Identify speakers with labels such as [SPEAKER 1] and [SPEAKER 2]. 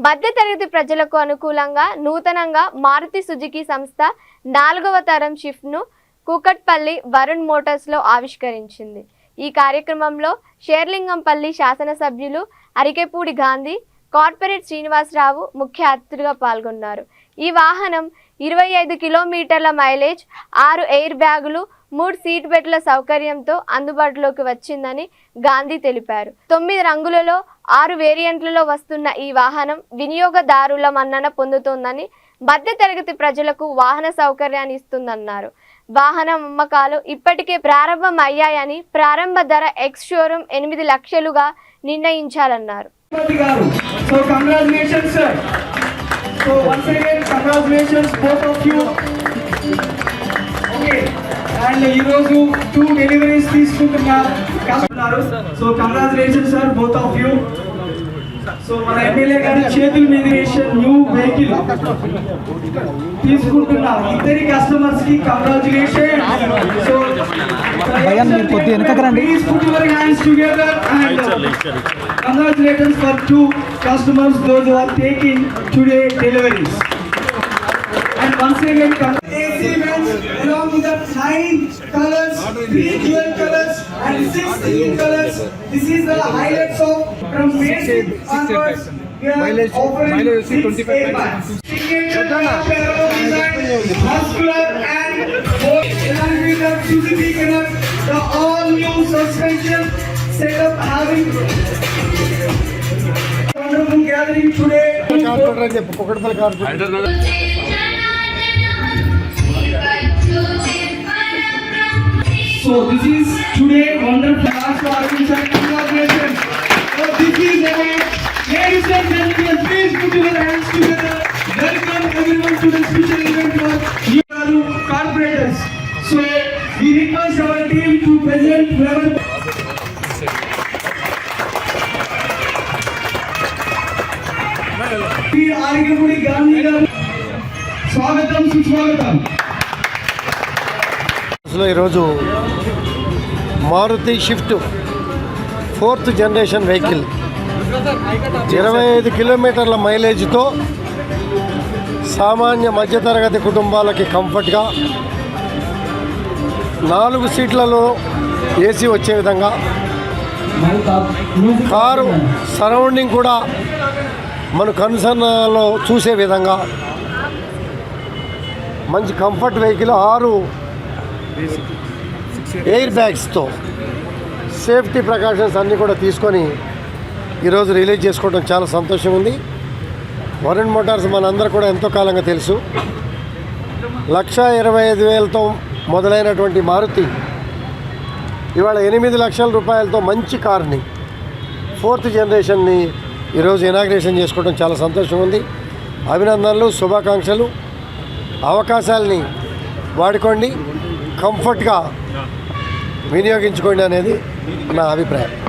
[SPEAKER 1] మధ్యతరగతి ప్రజలకు అనుకూలంగా నూతనంగా మారుతి సుజుకి సంస్థ 4వ తరం షిఫ్ట్ను కూకట్పల్లి వరుణ్ మోటార్స్లో ఆవిష్కరించింది. ఈ కార్యక్రమంలో షేర్లింగంపల్లి శాసనసభ్యులు అరికెపూడి గాంధీ, కార్పొరేట్ శ్రీనివాసరావు ముఖ్య అతిథులుగా పాల్గొన్నారు. ఈ వాహనం 25 కిలోమీటర్ల మైలేజ్, 6 ఎయిర్ బ్యాగులు, 3 సీట్ బెల్ట్ల సౌకర్యంతో అందుబాటులోకి వచ్చిందని గాంధీ తెలిపారు. 9 రంగులలో 6 వేరియంట్లలో వస్తున్న ఈ వాహనం వినియోగదారుల మన్నన పొందుతోందని, మధ్యతరగతి ప్రజలకు వాహన సౌకర్యాన్ని ఇస్తుందన్నారు. వాహన అమ్మకాలు ఇప్పటికే ప్రారంభమయ్యాయని, ప్రారంభ ధర ex showroom 8 లక్షలుగా నిర్ణయించాలన్నారు.
[SPEAKER 2] So once again, congratulations both of you. Okay, and ఈరోజు 2 deliveries తీసుకుంటున్నారు. So congratulations sir, both of you. So మన ఎమ్మెల్యే గారి చేతుల మీద న్యూ వెహికల్ తీసుకుంటున్నారు. ఇద్దరి కస్టమర్స్ కి కంగ్రాచులేషన్. సో
[SPEAKER 3] భయాన్ మీరు కొద్దిగా వెనకకి రండి.
[SPEAKER 2] Please put your hands together and congratulations for 2 customers those who are taking today deliveries. And once again AC vents along with the 9 colors, 3 dual colors and 6 green colors. This is the highlights of from basic onwards. Mileage 25 airbags. Muscular and along with the Suzuki color, the all new suspension setup having wonderful gathering today. So this is today wonderful last organization. Congratulations. So this is ladies and gentlemen, please put your hands together. Welcome everyone to the special event for you corporators. So we request our team to present level. Arikapudi Gandhi గారు స్వాగతం సుస్వాగతం.
[SPEAKER 4] ఈరోజు Maruti shift 4th generation vehicle 25 కిలోమీటర్ల మైలేజ్తో సామాన్య మధ్యతరగతి కుటుంబాలకి కంఫర్ట్గా 4 సీట్లలో ఏసీ వచ్చే విధంగా, కారు సరౌండింగ్ కూడా మన కన్సర్న్లో చూసే విధంగా మంచి కంఫర్ట్ వెహికల్, 6 ఎయిర్ బ్యాగ్స్తో సేఫ్టీ ప్రికాషన్స్ అన్నీ కూడా తీసుకొని ఈరోజు రిలీజ్ చేసుకోవడం చాలా సంతోషం ఉంది. వరుణ్ మోటార్స్ మనందరూ కూడా ఎంతో కాలంగా తెలుసు. 1,25,000తో మొదలైనటువంటి మారుతి ఇవాళ 8 లక్షల రూపాయలతో మంచి కార్ని 4th జనరేషన్ని ఈరోజు ఇనాగ్రేషన్ చేసుకోవడం చాలా సంతోషం ఉంది. అభినందనలు, శుభాకాంక్షలు. అవకాశాలని వాడుకోండి, కంఫర్ట్గా వినియోగించుకోండి అనేది నా అభిప్రాయం.